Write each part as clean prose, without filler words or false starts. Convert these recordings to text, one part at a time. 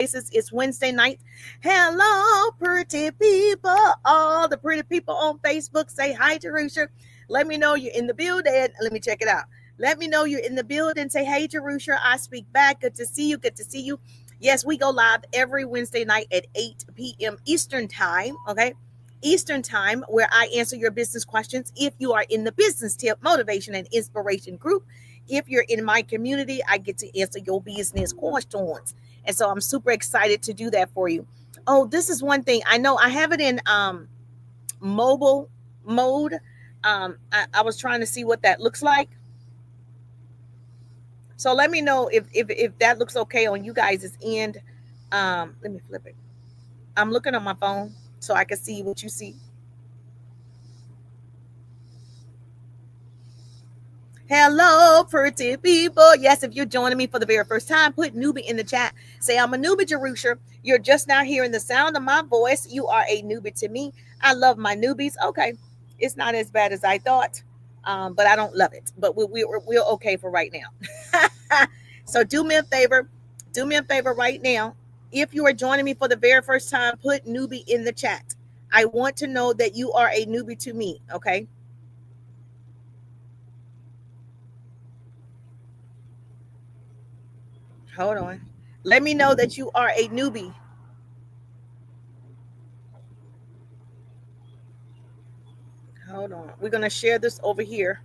It's Wednesday night. Hello, pretty people. All the pretty people on Facebook say hi, Jerusha. Let me know you're in the building. Let me check it out. Let me know you're in the building. Say, hey, Jerusha. I speak back. Good to see you. Good to see you. Yes, we go live every Wednesday night at 8 p.m. Eastern time. Okay. Eastern time, where I answer your business questions. If you are in the business tip, motivation, and inspiration group, if you're in my community, I get to answer your business questions. And so I'm super excited to do that for you. Oh, this is one thing. I know I have it in mobile mode. I was trying to see what that looks like. So let me know if that looks okay on you guys' end. Let me flip it. I'm looking on my phone so I can see what you see. Hello, pretty people. Yes, if you're joining me for the very first time, put newbie in the chat. Say, I'm a newbie, Jerusha. You're just now hearing the sound of my voice. You are a newbie to me. I love my newbies. Okay, it's not as bad as I thought, but I don't love it. But we're okay for right now. So do me a favor. Do me a favor right now. If you are joining me for the very first time, put newbie in the chat. I want to know that you are a newbie to me, okay? Hold on. Let me know that you are a newbie. Hold on. We're going to share this over here.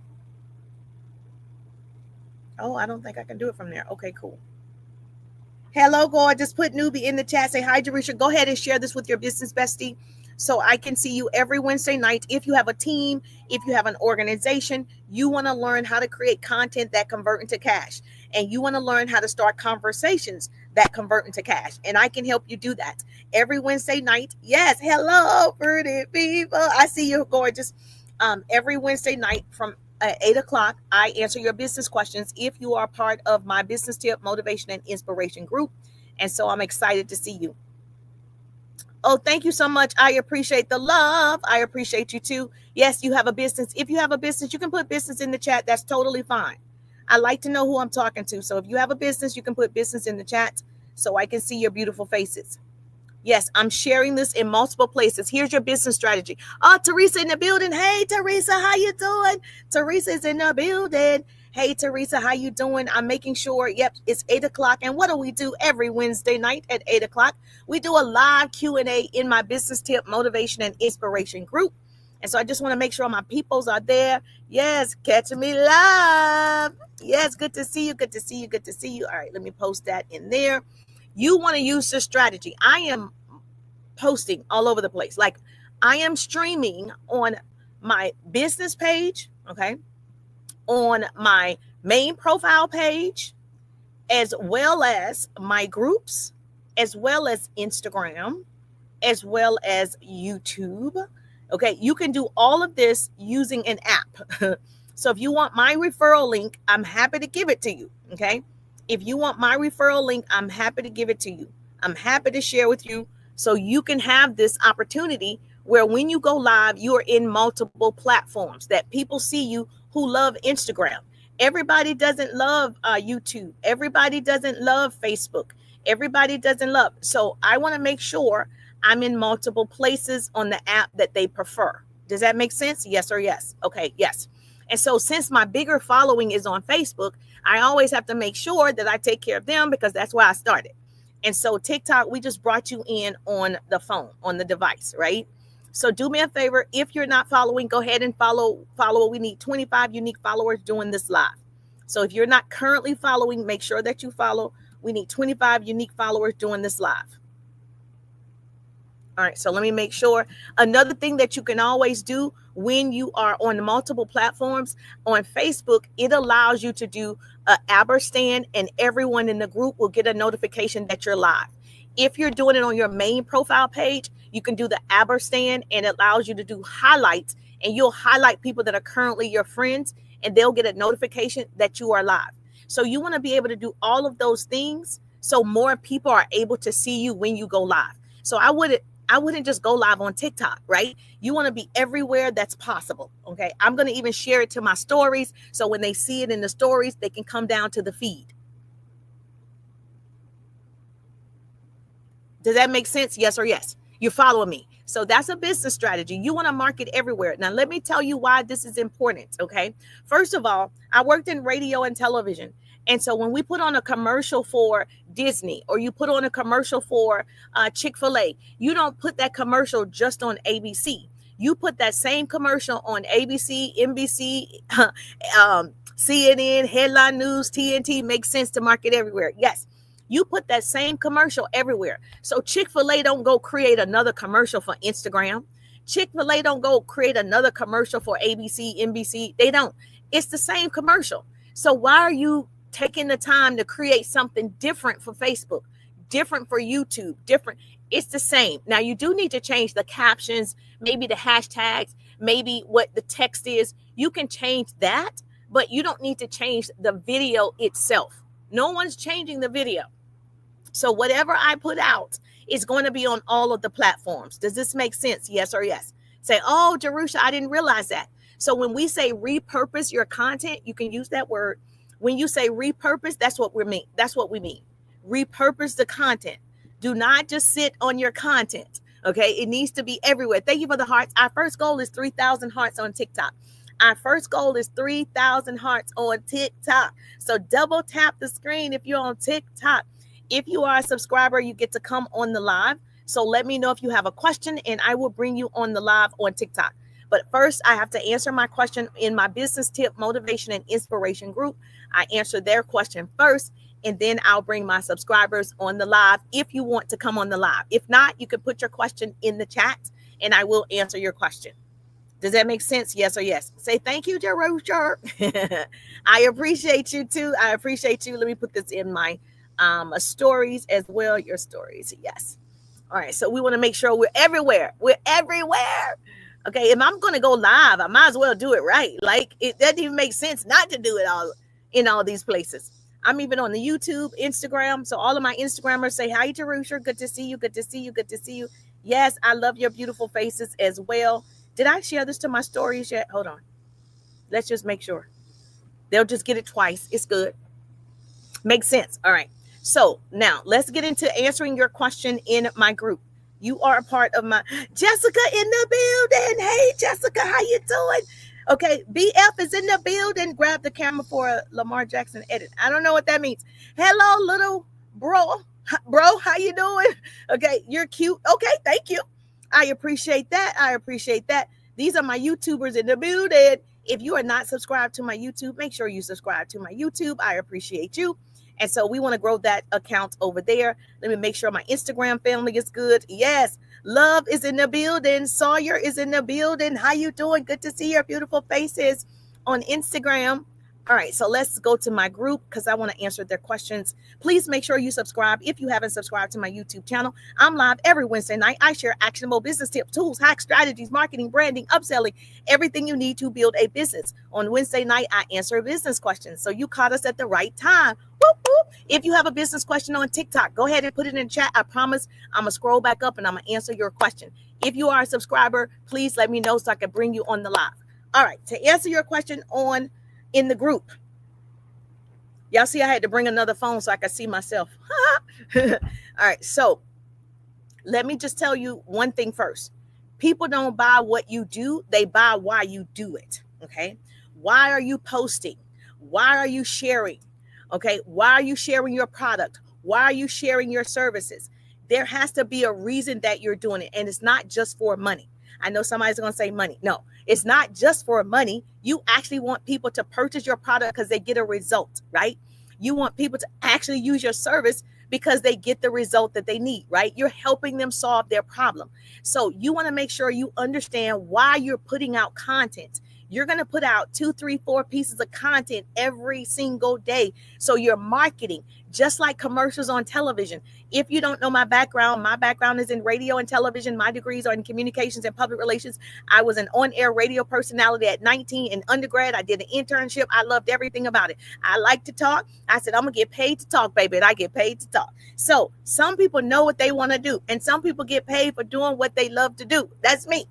Oh, I don't think I can do it from there. Okay, cool. Hello, gorgeous. Put newbie in the chat. Say hi, Jerusha. Go ahead and share this with your business bestie so I can see you every Wednesday night. If you have a team, if you have an organization, you want to learn how to create content that convert into cash. And you want to learn how to start conversations that convert into cash. And I can help you do that every Wednesday night. Yes. Hello, pretty people. I see you, gorgeous. Every Wednesday night from 8 o'clock, I answer your business questions if you are part of my business tip, motivation, and inspiration group. And so I'm excited to see you. Oh, thank you so much. I appreciate the love. I appreciate you too. Yes, you have a business. If you have a business, you can put business in the chat. That's totally fine. I like to know who I'm talking to. So if you have a business, you can put business in the chat so I can see your beautiful faces. Yes, I'm sharing this in multiple places. Here's your business strategy. Oh, Teresa in the building. Hey, Teresa, how you doing? Teresa's in the building. Hey, Teresa, how you doing? I'm making sure, yep, it's 8 o'clock. And what do we do every Wednesday night at 8 o'clock? We do a live Q&A in my business tip, motivation, and inspiration group. And so I just want to make sure my peoples are there. Yes, catching me live. Yes, good to see you. Good to see you. Good to see you. All right, let me post that in there. You want to use this strategy. I am posting all over the place. Like I am streaming on my business page, okay, on my main profile page, as well as my groups, as well as Instagram, as well as YouTube. Okay, you can do all of this using an app. So if you want my referral link, I'm happy to give it to you. Okay, if you want my referral link, I'm happy to give it to you. I'm happy to share with you so you can have this opportunity where when you go live, you are in multiple platforms that people see you who love Instagram. Everybody doesn't love YouTube. Everybody doesn't love Facebook. Everybody doesn't love. So I want to make sure I'm in multiple places on the app that they prefer. Does that make sense? Yes or yes? Okay, yes. And so since my bigger following is on Facebook, I always have to make sure that I take care of them because that's where I started. And so TikTok, we just brought you in on the phone, on the device, right? So do me a favor. If you're not following, go ahead and follow. We need 25 unique followers doing this live. So if you're not currently following, make sure that you follow. We need 25 unique followers doing this live. All right, so let me make sure. Another thing that you can always do when you are on multiple platforms, on Facebook, it allows you to do an ampersand and everyone in the group will get a notification that you're live. If you're doing it on your main profile page, you can do the ampersand and it allows you to do highlights and you'll highlight people that are currently your friends and they'll get a notification that you are live. So you want to be able to do all of those things so more people are able to see you when you go live. So I wouldn't just go live on TikTok, right? You want to be everywhere that's possible, okay? I'm going to even share it to my stories. So when they see it in the stories, they can come down to the feed. Does that make sense? Yes or yes? You follow me? So that's a business strategy. You want to market everywhere. Now, let me tell you why this is important. Okay. First of all, I worked in radio and television. And so when we put on a commercial for Disney, or you put on a commercial for Chick-fil-A, you don't put that commercial just on ABC. You put that same commercial on ABC, NBC, CNN, Headline News, TNT. Makes sense to market everywhere. Yes. You put that same commercial everywhere. So Chick-fil-A don't go create another commercial for Instagram. Chick-fil-A don't go create another commercial for ABC, NBC. They don't. It's the same commercial. So why are you taking the time to create something different for Facebook, different for YouTube, different? It's the same. Now, you do need to change the captions, maybe the hashtags, maybe what the text is. You can change that, but you don't need to change the video itself. No one's changing the video. So whatever I put out is going to be on all of the platforms. Does this make sense? Yes or yes? Say, oh, Jerusha, I didn't realize that. So when we say repurpose your content, you can use that word. When you say repurpose, that's what we mean. That's what we mean. Repurpose the content. Do not just sit on your content. Okay. It needs to be everywhere. Thank you for the hearts. Our first goal is 3,000 hearts on TikTok. Our first goal is 3,000 hearts on TikTok. So double tap the screen if you're on TikTok. If you are a subscriber, you get to come on the live. So let me know if you have a question and I will bring you on the live on TikTok. But first, I have to answer my question in my business tip, motivation, and inspiration group. I answer their question first, and then I'll bring my subscribers on the live if you want to come on the live. If not, you can put your question in the chat and I will answer your question. Does that make sense? Yes or yes? Say thank you, Jerusha. I appreciate you too. I appreciate you. Let me put this in my stories as well. Your stories. Yes. All right. So we want to make sure we're everywhere. We're everywhere. Okay. If I'm going to go live, I might as well do it right. Like, it doesn't even make sense not to do it all in all these places. I'm even on the YouTube, Instagram. So all of my Instagrammers say, hi, Jerusha. Good to see you. Good to see you. Good to see you. Yes. I love your beautiful faces as well. Did I share this to my stories yet? Hold on. Let's just make sure. They'll just get it twice. It's good. Makes sense. All right. So now let's get into answering your question in my group. You are a part of my Jessica in the building. Hey, Jessica, how you doing? Okay, BF is in the building. Grab the camera for a Lamar Jackson edit. I don't know what that means. Hello, little bro. Bro, how you doing? Okay, you're cute. Okay, thank you. I appreciate that. I appreciate that. These are my YouTubers in the building. If you are not subscribed to my YouTube, make sure you subscribe to my YouTube. I appreciate you. And so we want to grow that account over there. Let me make sure my Instagram family is good. Yes. Love is in the building. Sawyer is in the building. How you doing? Good to see your beautiful faces on Instagram. All right, so let's go to my group because I want to answer their questions. Please make sure you subscribe if you haven't subscribed to my YouTube channel. I'm live every Wednesday night. I share actionable business tips, tools, hacks, strategies, marketing, branding, upselling, everything you need to build a business. On Wednesday night, I answer business questions. So you caught us at the right time. Whoop, whoop. If you have a business question on TikTok, go ahead and put it in chat. I promise I'm going to scroll back up and I'm going to answer your question. If you are a subscriber, please let me know so I can bring you on the live. All right, to answer your question in the group. Y'all see I had to bring another phone so I could see myself. All right, so let me just tell you one thing first. People don't buy what you do. They buy why you do it, okay? Why are you posting? Why are you sharing? Okay, why are you sharing your product? Why are you sharing your services? There has to be a reason that you're doing it, and it's not just for money. I know somebody's going to say money. No, it's not just for money. You actually want people to purchase your product because they get a result, right? You want people to actually use your service because they get the result that they need, right? You're helping them solve their problem. So you want to make sure you understand why you're putting out content. You're going to put out 2, 3, 4 pieces of content every single day. So you're marketing just like commercials on television. If you don't know my background is in radio and television. My degrees are in communications and public relations. I was an on-air radio personality at 19 in undergrad. I did an internship. I loved everything about it. I like to talk. I said, I'm going to get paid to talk, baby. And I get paid to talk. So some people know what they want to do. And some people get paid for doing what they love to do. That's me.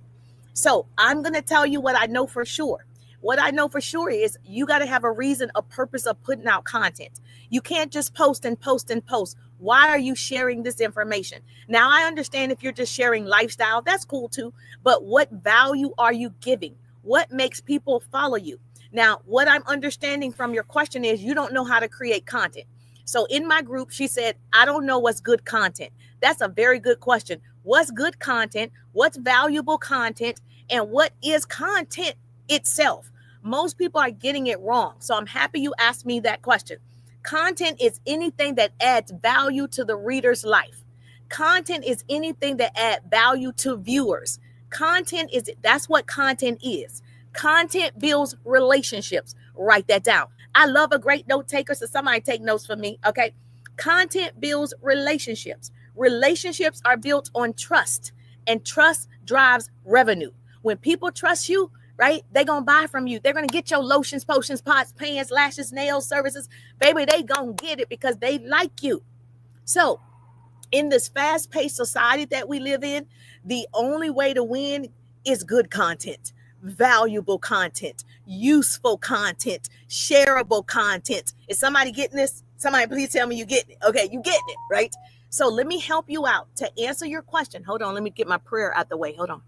So I'm going to tell you what I know for sure. What I know for sure is you got to have a reason, a purpose of putting out content. You can't just post and post and post. Why are you sharing this information? Now, I understand if you're just sharing lifestyle, that's cool too. But what value are you giving? What makes people follow you? Now, what I'm understanding from your question is you don't know how to create content. So in my group, she said, I don't know what's good content. That's a very good question. What's good content? What's valuable content? And what is content itself? Most people are getting it wrong. So I'm happy you asked me that question. Content is anything that adds value to the reader's life. Content is anything that adds value to viewers. That's what content is. Content builds relationships. Write that down. I love a great note taker, so somebody take notes for me, okay? Content builds relationships. Relationships are built on trust, and trust drives revenue. When people trust you, right, they're going to buy from you. They're going to get your lotions, potions, pots, pans, lashes, nails, services. Baby, they going to get it because they like you. So in this fast-paced society that we live in, the only way to win is good content, valuable content, useful content, shareable content. Is somebody getting this? Somebody please tell me you getting it. Okay, you getting it, right? So let me help you out to answer your question. Hold on, let me get my prayer out the way. Hold on.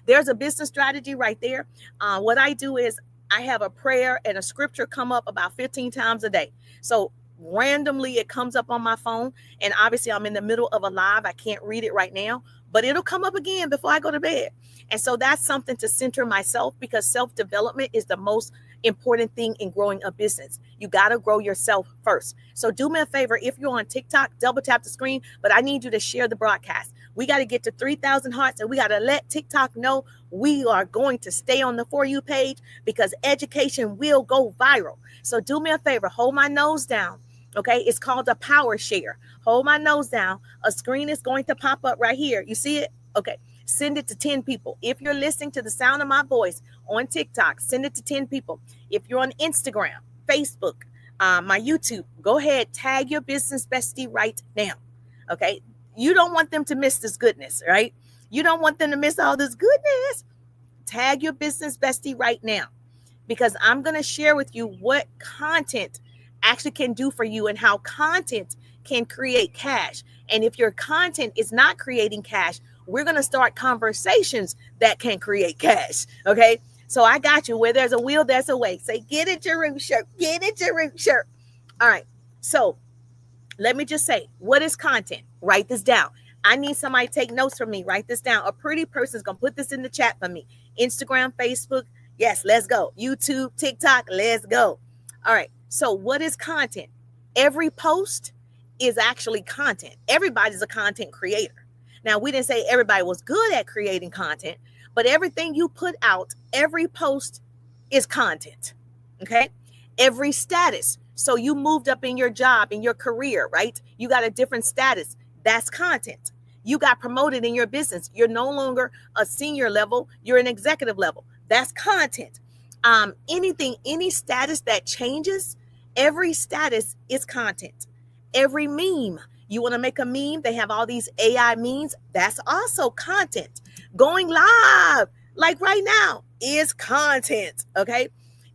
There's a business strategy right there. What I do is I have a prayer and a scripture come up about 15 times a day. So randomly it comes up on my phone, and obviously I'm in the middle of a live. I can't read it right now, but it'll come up again before I go to bed. And so that's something to center myself, because self-development is the most important thing in growing a business. You got to grow yourself first. So do me a favor. If you're on TikTok, double tap the screen, but I need you to share the broadcast. We got to get to 3,000 hearts, and we got to let TikTok know we are going to stay on the For You page, because education will go viral. So do me a favor. Hold my nose down. Okay. It's called a power share. Hold my nose down. A screen is going to pop up right here. You see it? Okay. Send it to 10 people. If you're listening to the sound of my voice on TikTok, send it to 10 people. If you're on Instagram, Facebook, my YouTube, go ahead, tag your business bestie right now. Okay. You don't want them to miss this goodness, right? You don't want them to miss all this goodness. Tag your business bestie right now, because I'm going to share with you what content actually can do for you and how content can create cash. And if your content is not creating cash, we're going to start conversations that can create cash. Okay. So I got you. Where there's a will, there's a way. Say, get it, Jerusha. Get it, Jerusha. All right. So let me just say, what is content? Write this down. I need somebody to take notes from me. Write this down. A pretty person is going to put this in the chat for me. Instagram, Facebook. Yes, let's go. YouTube, TikTok. Let's go. All right. So what is content? Every post is actually content. Everybody's a content creator. Now, we didn't say everybody was good at creating content, but everything you put out, every post is content. Okay. Every status. So you moved up in your job, in your career, right? You got a different status. That's content. You got promoted in your business. You're no longer a senior level. You're an executive level. That's content. Any status that changes, every status is content. Every meme, you want to make a meme, they have all these AI memes. That's also content. Going live, like right now, is content. Okay.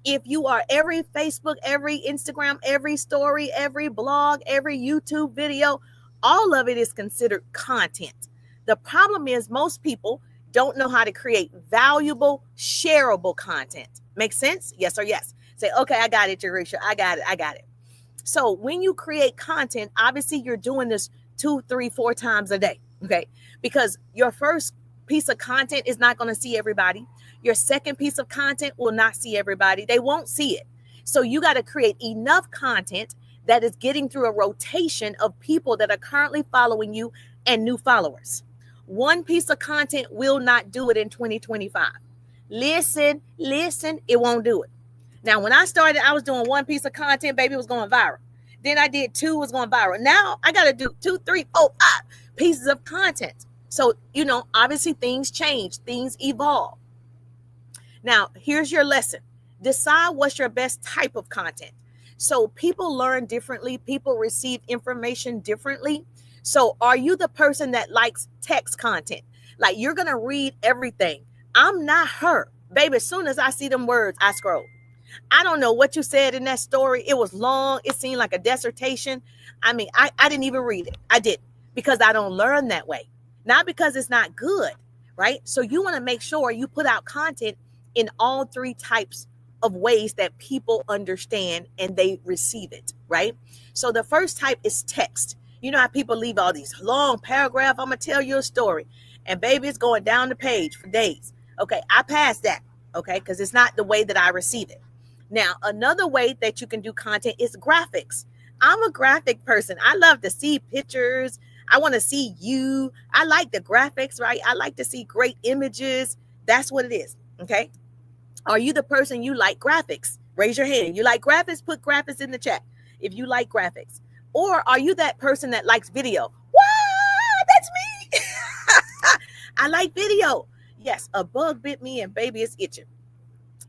If you are every Facebook, every Instagram, every story, every blog, every YouTube video, all of it is considered content. The problem is most people don't know how to create valuable, shareable content. Make sense? Yes or yes? Say, okay, I got it, Jerusha. I got it. So when you create content, obviously you're doing this 2, 3, 4 times a day. Okay. Because your first piece of content is not going to see everybody. Your second piece of content will not see everybody. They won't see it. So you got to create enough content that is getting through a rotation of people that are currently following you and new followers. One piece of content will not do it in 2025. Listen, it won't do it. Now, when I started, I was doing one piece of content, baby, it was going viral. Then I did 2, was going viral. Now I got to do 2, 3, 4, 5 pieces of content. So, obviously things change, things evolve. Now, here's your lesson. Decide what's your best type of content. So people learn differently. People receive information differently. So are you the person that likes text content? Like you're going to read everything. I'm not her. Baby, as soon as I see them words, I scroll. I don't know what you said in that story. It was long. It seemed like a dissertation. I mean, I didn't even read it. I didn't, because I don't learn that way. Not because it's not good, right? So you want to make sure you put out content in all three types of ways that people understand and they receive it, right? So the first type is text. You know how people leave all these long paragraphs. I'm going to tell you a story. And baby, it's going down the page for days. Okay, I passed that, okay, because it's not the way that I receive it. Now, another way that you can do content is graphics. I'm a graphic person. I love to see pictures. I want to see you. I like the graphics, right? I like to see great images. That's what it is, okay? Are you the person you like graphics? Raise your hand. You like graphics? Put graphics in the chat if you like graphics. Or are you that person that likes video? Wow, that's me. I like video. Yes, a bug bit me and baby, it's itching.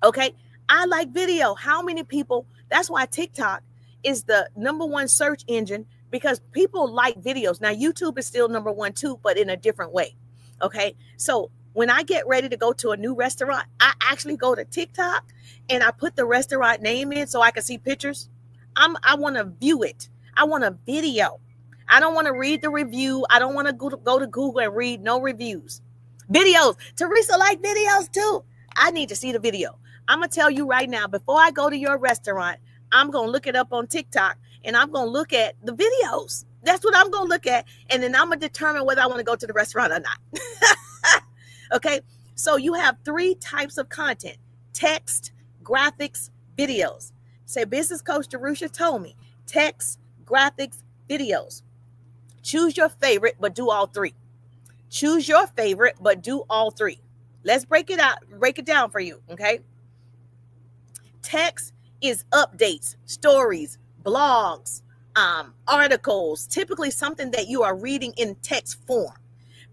Okay, I like video. How many people? That's why TikTok is the number one search engine, because people like videos. Now, YouTube is still number one too, but in a different way. Okay, so when I get ready to go to a new restaurant, I actually go to TikTok and I put the restaurant name in so I can see pictures. I want to view it. I want a video. I don't want to read the review. I don't want to go to Google and read no reviews. Videos. Teresa like videos too. I need to see the video. I'm going to tell you right now, before I go to your restaurant, I'm going to look it up on TikTok and I'm going to look at the videos. That's what I'm going to look at. And then I'm going to determine whether I want to go to the restaurant or not. Okay. So you have three types of content: text, graphics, videos. Say, business coach Jerusha told me text, graphics, videos. Choose your favorite, but do all three. Choose your favorite, but do all three. Let's break it down for you. Okay. Text is updates, stories, blogs, articles, typically something that you are reading in text form.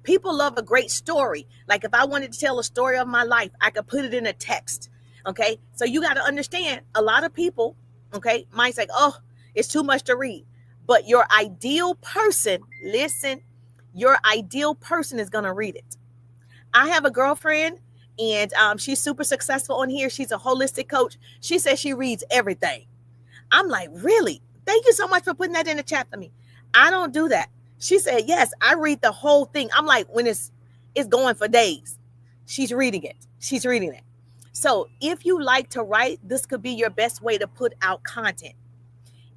People love a great story. Like if I wanted to tell a story of my life, I could put it in a text. Okay. So you got to understand, a lot of people, okay, might say, oh, it's too much to read. But your ideal person, listen, your ideal person is going to read it. I have a girlfriend and she's super successful on here. She's a holistic coach. She says she reads everything. I'm like, really? Thank you so much for putting that in the chat for me. I don't do that. She said, yes, I read the whole thing. I'm like, when it's going for days, she's reading it. She's reading it. So if you like to write, this could be your best way to put out content.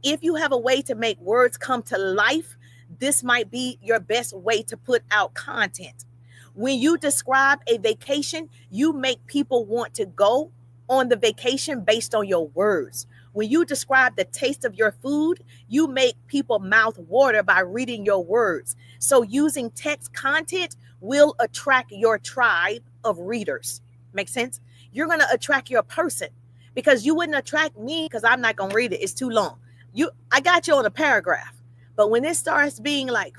If you have a way to make words come to life, this might be your best way to put out content. When you describe a vacation, you make people want to go on the vacation based on your words. When you describe the taste of your food, you make people mouth water by reading your words. So using text content will attract your tribe of readers. Make sense? You're going to attract your person, because you wouldn't attract me because I'm not going to read it. It's too long. I got you on a paragraph, but when it starts being like,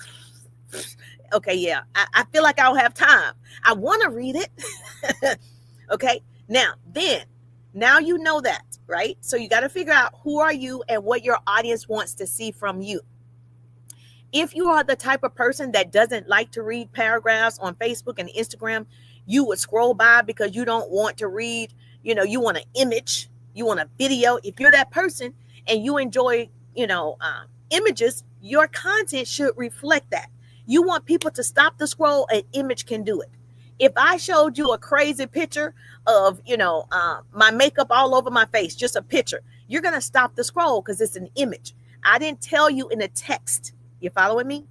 okay, yeah, I feel like I don't have time. I want to read it. Okay. Now you know that, right? So you got to figure out who are you and what your audience wants to see from you. If you are the type of person that doesn't like to read paragraphs on Facebook and Instagram, you would scroll by because you don't want to read, you want an image, you want a video. If you're that person and you enjoy, images, your content should reflect that. You want people to stop the scroll, an image can do it. If I showed you a crazy picture of, my makeup all over my face, just a picture, you're going to stop the scroll because it's an image. I didn't tell you in a text. You following me?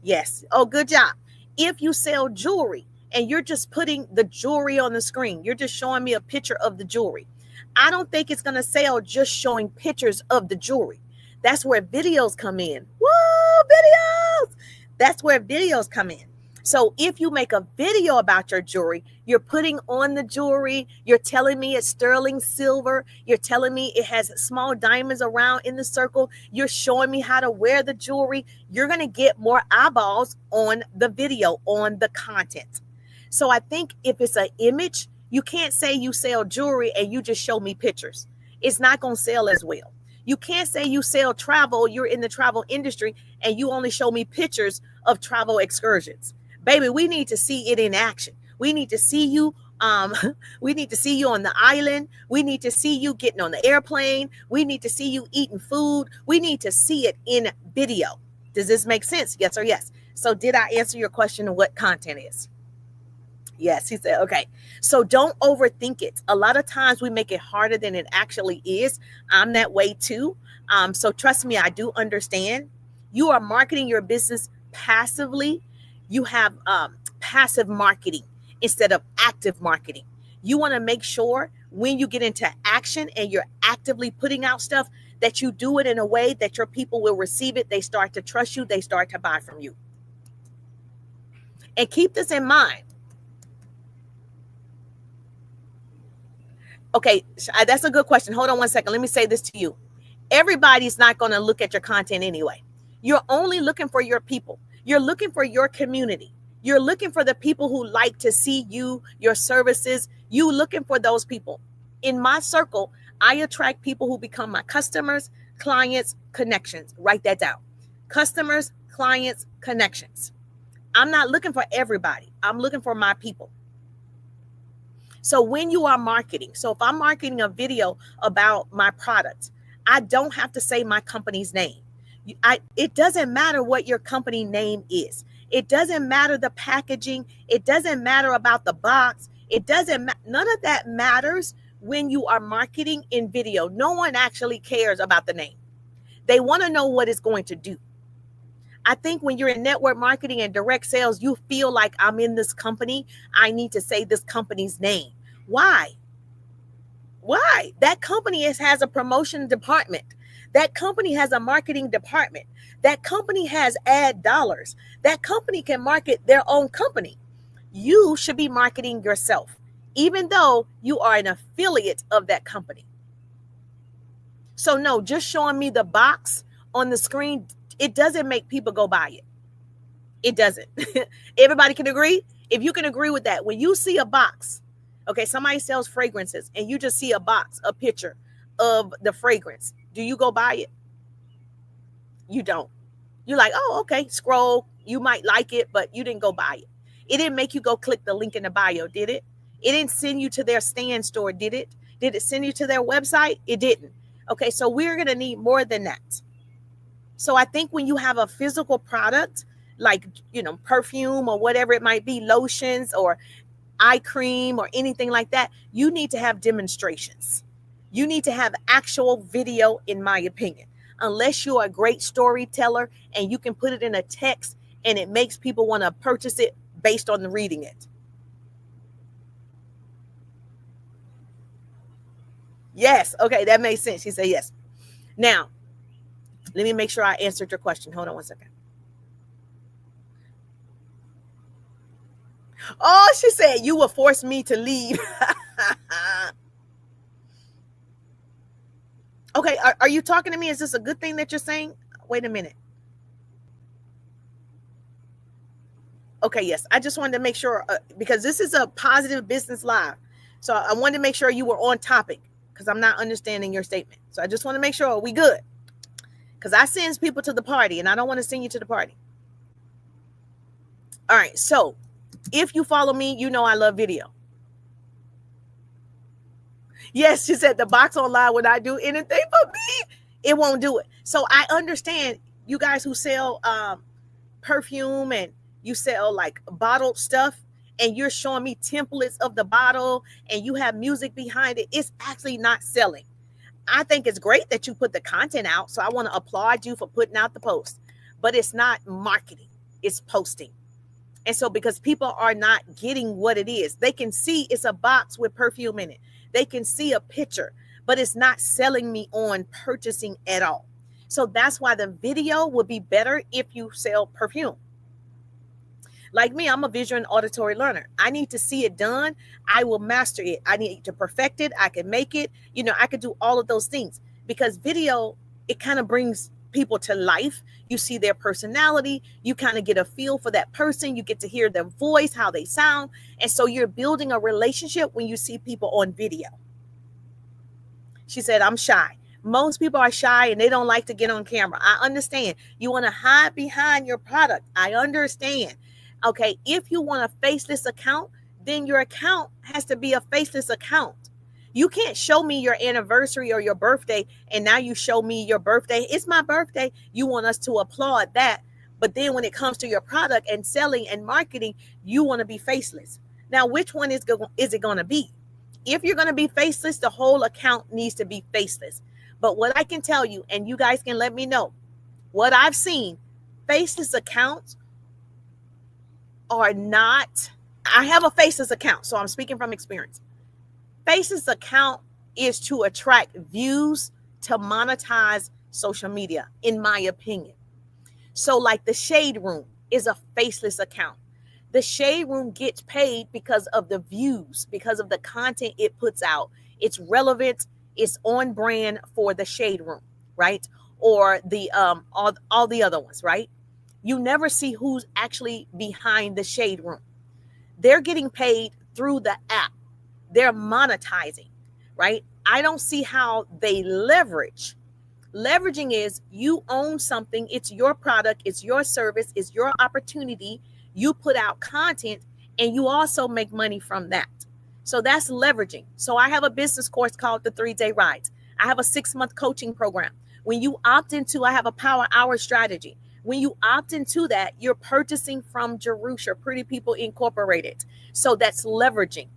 Yes. Oh, good job. If you sell jewelry and you're just putting the jewelry on the screen, you're just showing me a picture of the jewelry. I don't think it's going to sell just showing pictures of the jewelry. That's where videos come in. Whoa, videos. That's where videos come in. So if you make a video about your jewelry, you're putting on the jewelry, you're telling me it's sterling silver, you're telling me it has small diamonds around in the circle, you're showing me how to wear the jewelry, you're going to get more eyeballs on the video, on the content. So I think if it's an image, you can't say you sell jewelry and you just show me pictures. It's not going to sell as well. You can't say you sell travel, you're in the travel industry, and you only show me pictures of travel excursions. Baby, we need to see it in action. We need to see you We need to see you on the island. We need to see you getting on the airplane. We need to see you eating food. We need to see it in video. Does this make sense? Yes or yes? So did I answer your question of what content is? Yes, he said, okay. So don't overthink it. A lot of times we make it harder than it actually is. I'm that way too. So trust me, I do understand. You are marketing your business passively. You have passive marketing instead of active marketing. You want to make sure when you get into action and you're actively putting out stuff that you do it in a way that your people will receive it. They start to trust you. They start to buy from you. And keep this in mind. Okay, that's a good question. Hold on one second. Let me say this to you. Everybody's not going to look at your content anyway. You're only looking for your people. You're looking for your community. You're looking for the people who like to see you, your services. You looking for those people. In my circle, I attract people who become my customers, clients, connections. Write that down. Customers, clients, connections. I'm not looking for everybody. I'm looking for my people. So when you are marketing, so if I'm marketing a video about my product, I don't have to say my company's name. It doesn't matter what your company name is. It doesn't matter the packaging. It doesn't matter about the box. It doesn't, none of that matters when you are marketing in video. No one actually cares about the name. They want to know what it's going to do. I think when you're in network marketing and direct sales, you feel like I'm in this company. I need to say this company's name. Why? Why? That company has a promotion department. That company has a marketing department. That company has ad dollars. That company can market their own company. You should be marketing yourself, even though you are an affiliate of that company. So no, just showing me the box on the screen, it doesn't make people go buy it. It doesn't. Everybody can agree? If you can agree with that, when you see a box, okay, somebody sells fragrances and you just see a box, a picture of the fragrance, do you go buy it? You don't. You're like, oh, okay, scroll. You might like it, but you didn't go buy it. It didn't make you go click the link in the bio, did it? It didn't send you to their stand store, did it? Did it send you to their website? It didn't. Okay, so we're going to need more than that. So I think when you have a physical product, like, perfume or whatever it might be, lotions or eye cream or anything like that, you need to have demonstrations. You need to have actual video, in my opinion, unless you're a great storyteller and you can put it in a text and it makes people want to purchase it based on reading it. Yes. Okay. That makes sense. She said yes. Now, let me make sure I answered your question. Hold on one second. Oh, she said you will force me to leave. Okay. Are you talking to me? Is this a good thing that you're saying? Wait a minute. Okay. Yes. I just wanted to make sure because this is a positive business live. So I wanted to make sure you were on topic because I'm not understanding your statement. So I just want to make sure we good. Because I send people to the party and I don't want to send you to the party. All right. So if you follow me, you know I love video. Yes, she said the box online would not do anything for me. It won't do it. So I understand you guys who sell perfume and you sell like bottled stuff and you're showing me templates of the bottle and you have music behind it. It's actually not selling. I think it's great that you put the content out. So I want to applaud you for putting out the post, but it's not marketing, it's posting. And so because people are not getting what it is, they can see it's a box with perfume in it. They can see a picture, but it's not selling me on purchasing at all. So that's why the video would be better if you sell perfume. Like me, I'm a visual and auditory learner. I need to see it done. I will master it. I need to perfect it. I can make it. I could do all of those things because video, it kind of brings people to life. You see their personality. You kind of get a feel for that person. You get to hear their voice, how they sound. And so you're building a relationship when you see people on video. She said, I'm shy. Most people are shy and they don't like to get on camera. I understand. You want to hide behind your product. I understand. Okay, if you want a faceless account, then your account has to be a faceless account. You can't show me your anniversary or your birthday, and now you show me your birthday. It's my birthday. You want us to applaud that. But then when it comes to your product and selling and marketing, you want to be faceless. Now, which one is it going to be? If you're going to be faceless, the whole account needs to be faceless. But what I can tell you, and you guys can let me know, what I've seen, faceless accounts are not, I have a faceless account, so I'm speaking from experience. Faceless account is to attract views, to monetize social media, in my opinion. So like the Shade Room is a faceless account. The Shade Room gets paid because of the views, because of the content it puts out. It's relevant, it's on brand for the Shade Room, right? Or the all the other ones, right? You never see who's actually behind the Shade Room. They're getting paid through the app. They're monetizing, right? I don't see how they leverage. Leveraging is you own something. It's your product. It's your service. It's your opportunity. You put out content and you also make money from that. So that's leveraging. So I have a business course called the 3-Day Rides. I have a 6-month coaching program. When you opt into, I have a power hour strategy. When you opt into that, you're purchasing from Jerusha, Pretty People Incorporated. So that's leveraging.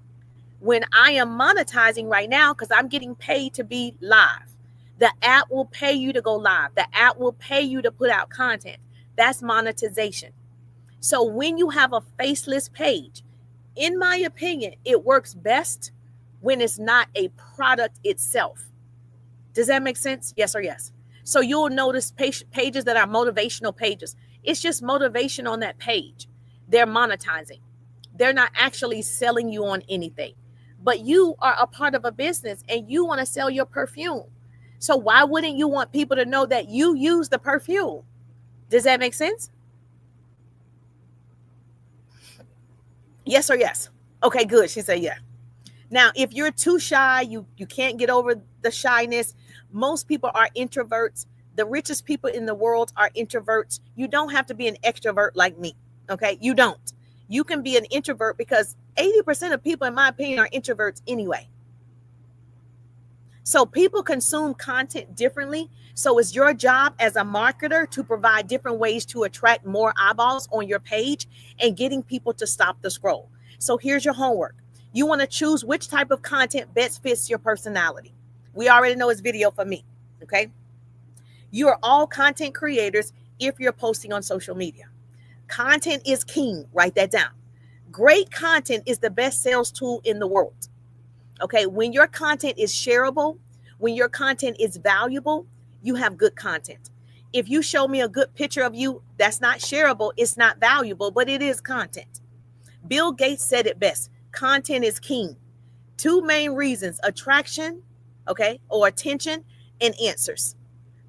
When I am monetizing right now, because I'm getting paid to be live, the app will pay you to go live. The app will pay you to put out content. That's monetization. So when you have a faceless page, in my opinion, it works best when it's not a product itself. Does that make sense? Yes or yes? So you'll notice pages that are motivational pages. It's just motivation on that page. They're monetizing. They're not actually selling you on anything. But you are a part of a business and you want to sell your perfume. So why wouldn't you want people to know that you use the perfume? Does that make sense? Yes or yes? Okay, good. She said, yeah. Now, if you're too shy, you can't get over the shyness. Most people are introverts. The richest people in the world are introverts. You don't have to be an extrovert like me. Okay, you don't. You can be an introvert because 80% of people, in my opinion, are introverts anyway. So people consume content differently. So it's your job as a marketer to provide different ways to attract more eyeballs on your page and getting people to stop the scroll. So here's your homework. You want to choose which type of content best fits your personality. We already know it's video for me. Okay. You are all content creators if you're posting on social media. Content is king. Write that down. Great content is the best sales tool in the world. Okay, when your content is shareable, when your content is valuable, you have good content. If you show me a good picture of you that's not shareable, it's not valuable, but it is content. Bill Gates said it best. Content is king. 2 main reasons: attraction, okay, or attention, and answers.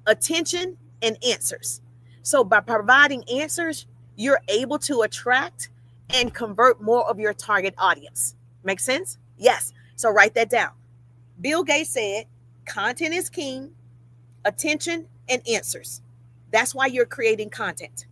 Attention and answers. So by providing answers, you're able to attract and convert more of your target audience. Make sense? Yes. So write that down. Bill Gates said, content is king, attention, and answers. That's why you're creating content.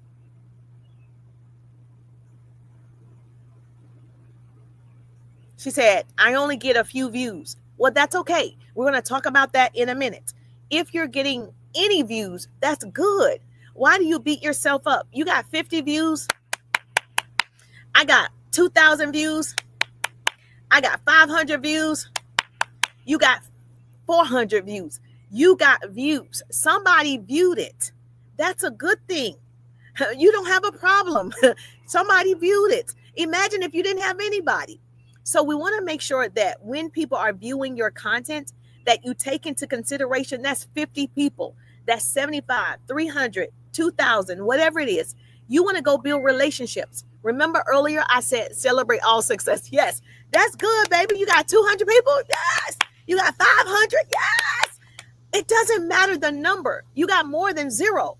She said, I only get a few views. Well, that's okay. We're going to talk about that in a minute. If you're getting any views, that's good. Why do you beat yourself up? You got 50 views. I got 2,000 views. I got 500 views. You got 400 views. You got views. Somebody viewed it. That's a good thing. You don't have a problem. Somebody viewed it. Imagine if you didn't have anybody. So we want to make sure that when people are viewing your content, that you take into consideration that's 50 people, that's 75, 300, 2,000, whatever it is. You want to go build relationships. Remember earlier I said celebrate all success. Yes, that's good, baby. You got 200 people. Yes. You got 500. Yes. It doesn't matter the number. You got more than 0.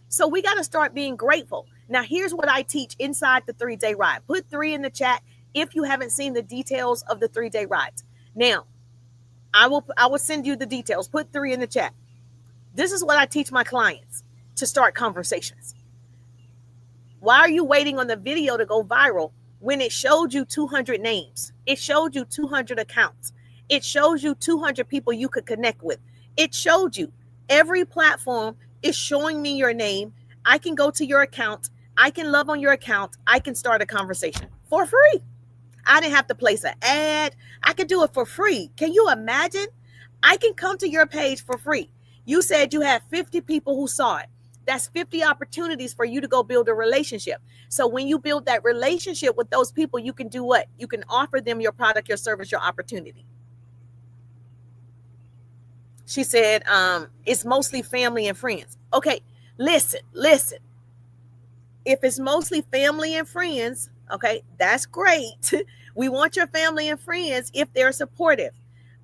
So we got to start being grateful. Now, here's what I teach inside the 3-day ride. Put 3 in the chat if you haven't seen the details of the 3-day rides. Now, I will send you the details. Put 3 in the chat. This is what I teach my clients to start conversations. Why are you waiting on the video to go viral when it showed you 200 names, it showed you 200 accounts, it shows you 200 people you could connect with. It showed you every platform is showing me your name. I can go to your account. I can love on your account. I can start a conversation for free. I didn't have to place an ad. I could do it for free. Can you imagine? I can come to your page for free. You said you had 50 people who saw it. That's 50 opportunities for you to go build a relationship. So when you build that relationship with those people, you can do what? You can offer them your product, your service, your opportunity. She said, it's mostly family and friends. Okay, listen. If it's mostly family and friends, okay, that's great. We want your family and friends if they're supportive.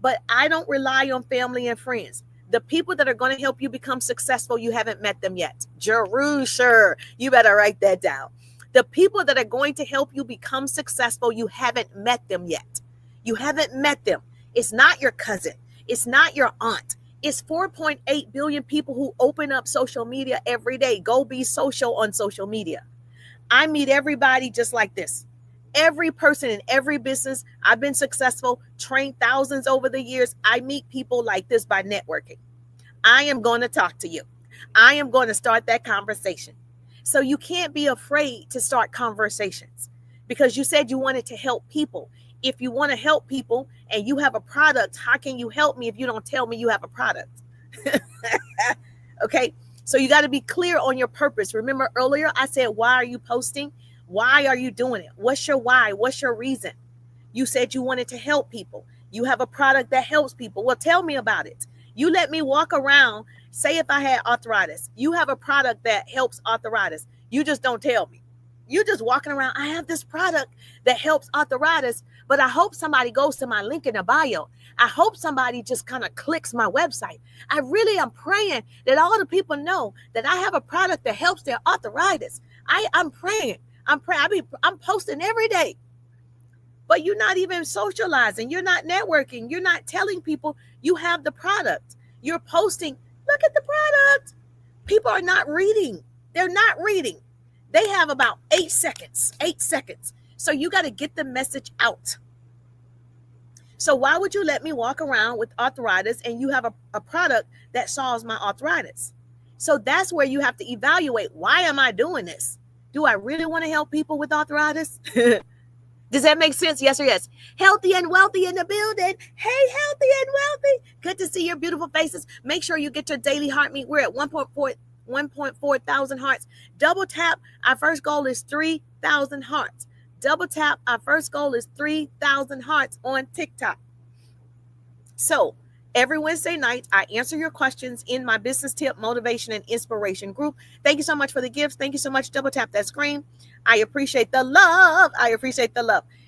But I don't rely on family and friends. The people that are going to help you become successful, you haven't met them yet. Jerusha, you better write that down. The people that are going to help you become successful, you haven't met them yet. You haven't met them. It's not your cousin. It's not your aunt. It's 4.8 billion people who open up social media every day. Go be social on social media. I meet everybody just like this. Every person in every business. I've been successful, trained thousands over the years. I meet people like this by networking. I am going to talk to you. I am going to start that conversation. So you can't be afraid to start conversations because you said you wanted to help people. If you want to help people and you have a product, how can you help me if you don't tell me you have a product? Okay, so you got to be clear on your purpose. Remember earlier I said, why are you posting? Why are you doing it? What's your why? What's your reason? You said you wanted to help people. You have a product that helps people. Well, tell me about it. You let me walk around. Say if I had arthritis, you have a product that helps arthritis. You just don't tell me. You just walking around. I have this product that helps arthritis, but I hope somebody goes to my link in the bio. I hope somebody just kind of clicks my website. I really am praying that all the people know that I have a product that helps their arthritis. I'm praying. I'm posting every day. But you're not even socializing. You're not networking. You're not telling people you have the product. You're posting, look at the product. People are not reading. They're not reading. They have about 8 seconds. So you got to get the message out. So why would you let me walk around with arthritis and you have a product that solves my arthritis? So that's where you have to evaluate, why am I doing this? Do I really want to help people with arthritis? Does that make sense? Yes or yes? Healthy and wealthy in the building. Hey, healthy and wealthy. Good to see your beautiful faces. Make sure you get your daily heart meet. We're at 1.4 thousand hearts. Double tap. Our first goal is 3,000 hearts. Double tap. Our first goal is 3,000 hearts on TikTok. So every Wednesday night, I answer your questions in my business tip, motivation, and inspiration group. Thank you so much for the gifts. Thank you so much. Double tap that screen. I appreciate the love.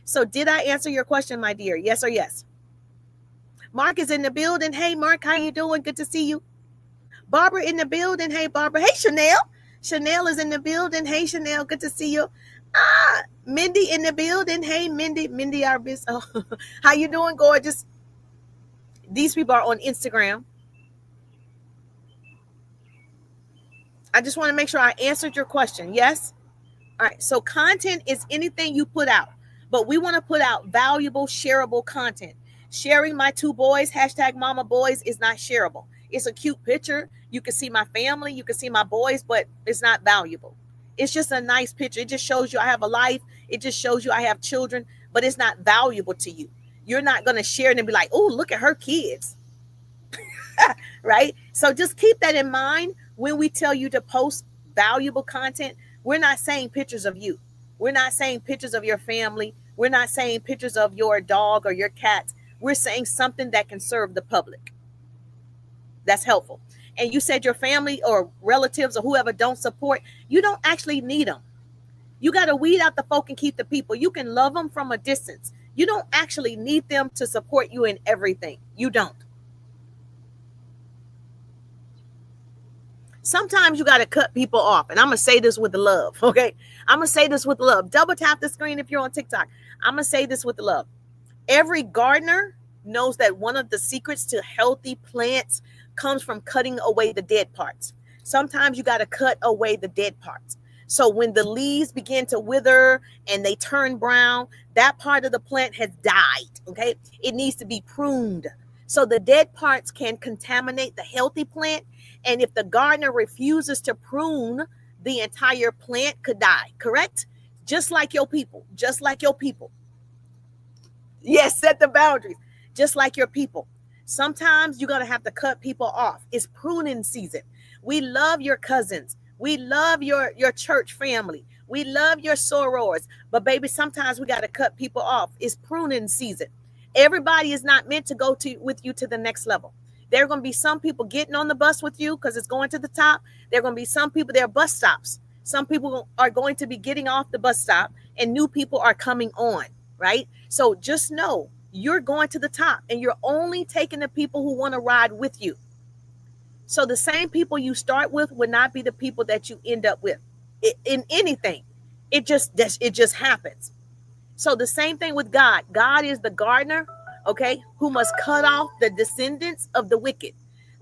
So did I answer your question, my dear? Yes or yes? Mark is in the building. Hey, Mark, how you doing? Good to see you. Barbara in the building. Hey, Barbara. Hey, Chanel. Chanel is in the building. Hey, Chanel. Good to see you. Mindy in the building. Hey, Mindy, our business. Oh, how you doing, gorgeous? These people are on Instagram. I just want to make sure I answered your question. Yes? All right. So content is anything you put out, but we want to put out valuable, shareable content. Sharing my 2 boys, hashtag mama boys, is not shareable. It's a cute picture. You can see my family. You can see my boys, but it's not valuable. It's just a nice picture. It just shows you I have a life. It just shows you I have children, but it's not valuable to you. You're not going to share it and be like, oh, look at her kids. Right? So just keep that in mind when we tell you to post valuable content. We're not saying pictures of you. We're not saying pictures of your family. We're not saying pictures of your dog or your cat. We're saying something that can serve the public. That's helpful. And you said your family or relatives or whoever don't support, you don't actually need them. You got to weed out the folk and keep the people. You can love them from a distance. You don't actually need them to support you in everything. You don't. Sometimes you got to cut people off. And I'm going to say this with the love. Okay. I'm going to say this with love. Double tap the screen if you're on TikTok. I'm going to say this with the love. Every gardener knows that one of the secrets to healthy plants comes from cutting away the dead parts. Sometimes you got to cut away the dead parts. So when the leaves begin to wither and they turn brown, that part of the plant has died. Okay. It needs to be pruned. So the dead parts can contaminate the healthy plant. And if the gardener refuses to prune, the entire plant could die. Correct? Just like your people. Just like your people. Yes, set the boundaries. Just like your people. Sometimes you're going to have to cut people off. It's pruning season. We love your cousins. We love your church family. We love your sorors. But baby, sometimes we got to cut people off. It's pruning season. Everybody is not meant to go with you to the next level. There are going to be some people getting on the bus with you because it's going to the top. There are going to be some people, there are bus stops. Some people are going to be getting off the bus stop and new people are coming on, right? So just know you're going to the top and you're only taking the people who want to ride with you. So the same people you start with would not be the people that you end up with in anything. It just happens. So the same thing with God. God is the gardener, okay, who must cut off the descendants of the wicked,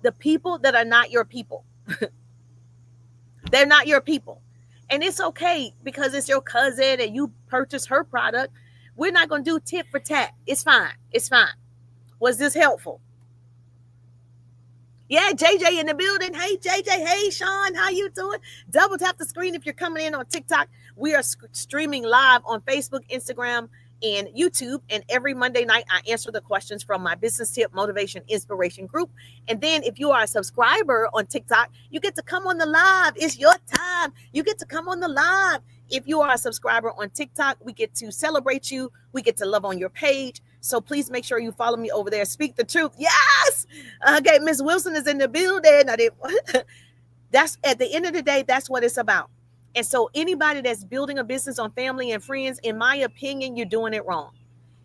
the people that are not your people. They're not your people. And it's okay because it's your cousin and you purchase her product. We're not going to do tit for tat. It's fine. It's fine. Was this helpful? Yeah, JJ in the building. Hey, JJ. Hey, Sean. How you doing? Double tap the screen if you're coming in on TikTok. We are streaming live on Facebook, Instagram, and YouTube. And every Monday night, I answer the questions from my business tip, motivation, inspiration group. And then if you are a subscriber on TikTok, you get to come on the live. It's your time. You get to come on the live. If you are a subscriber on TikTok, we get to celebrate you. We get to love on your page. So please make sure you follow me over there. Speak the truth. Yes. Okay. Miss Wilson is in the building. That's at the end of the day, that's what it's about. And so anybody that's building a business on family and friends, in my opinion, you're doing it wrong.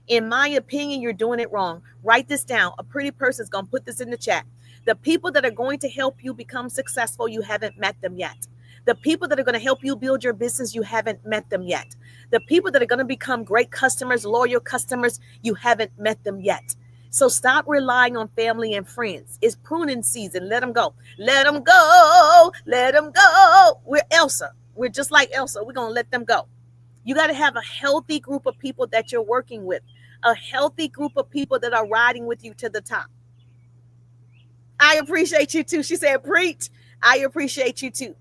In my opinion, you're doing it wrong. Write this down. A pretty person's going to put this in the chat. The people that are going to help you become successful, you haven't met them yet. The people that are going to help you build your business, you haven't met them yet. The people that are going to become great customers, loyal customers, you haven't met them yet. So stop relying on family and friends. It's pruning season. Let them go. Let them go. Let them go. We're Elsa. We're just like Elsa. We're going to let them go. You got to have a healthy group of people that you're working with, a healthy group of people that are riding with you to the top. I appreciate you too. She said, preach. I appreciate you too.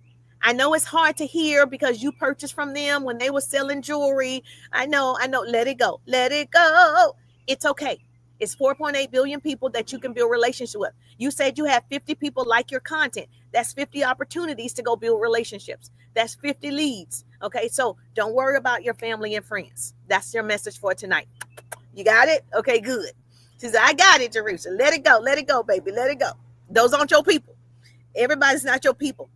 I know it's hard to hear because you purchased from them when they were selling jewelry. I know. Let it go. Let it go. It's okay. It's 4.8 billion people that you can build relationships with. You said you have 50 people like your content. That's 50 opportunities to go build relationships. That's 50 leads. Okay, so don't worry about your family and friends. That's your message for tonight. You got it? Okay, good. She said, I got it, Jerusha. Let it go. Let it go, baby. Let it go. Those aren't your people. Everybody's not your people.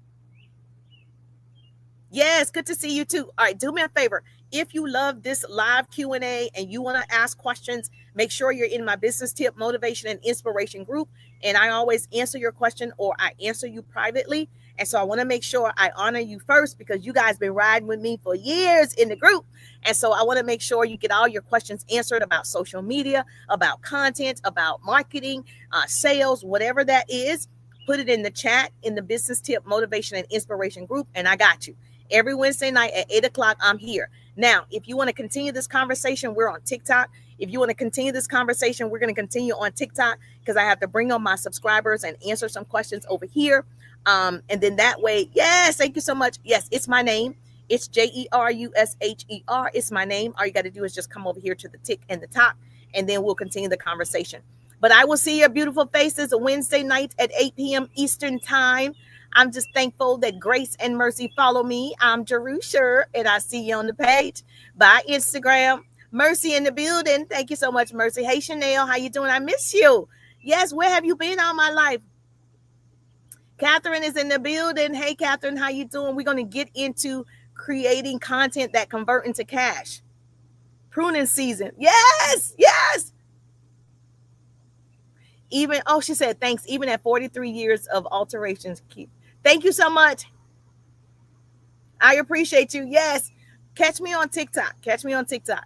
Yes, good to see you too. All right, do me a favor. If you love this live Q&A and you want to ask questions, make sure you're in my business tip, motivation, and inspiration group. And I always answer your question or I answer you privately. And so I want to make sure I honor you first because you guys been riding with me for years in the group. And so I want to make sure you get all your questions answered about social media, about content, about marketing, sales, whatever that is. Put it in the chat in the business tip, motivation, and inspiration group. And I got you. Every Wednesday night at 8 o'clock, I'm here. Now, if you want to continue this conversation, we're on TikTok. If you want to continue this conversation, we're going to continue on TikTok because I have to bring on my subscribers and answer some questions over here. And then that way, yes, thank you so much. Yes, it's my name. It's JERUSHER. It's my name. All you got to do is just come over here to the tick and the top, and then we'll continue the conversation. But I will see your beautiful faces Wednesday night at 8 p.m. Eastern time. I'm just thankful that grace and mercy follow me. I'm Jerusha, and I see you on the page. Bye, Instagram. Mercy in the building. Thank you so much, Mercy. Hey, Chanel, how you doing? I miss you. Yes, where have you been all my life? Catherine is in the building. Hey, Catherine, how you doing? We're going to get into creating content that convert into cash. Pruning season. Yes, yes. Even, oh, she said, thanks. Even at 43 years of alterations, keep. Thank you so much. I appreciate you. Yes. Catch me on TikTok. Catch me on TikTok.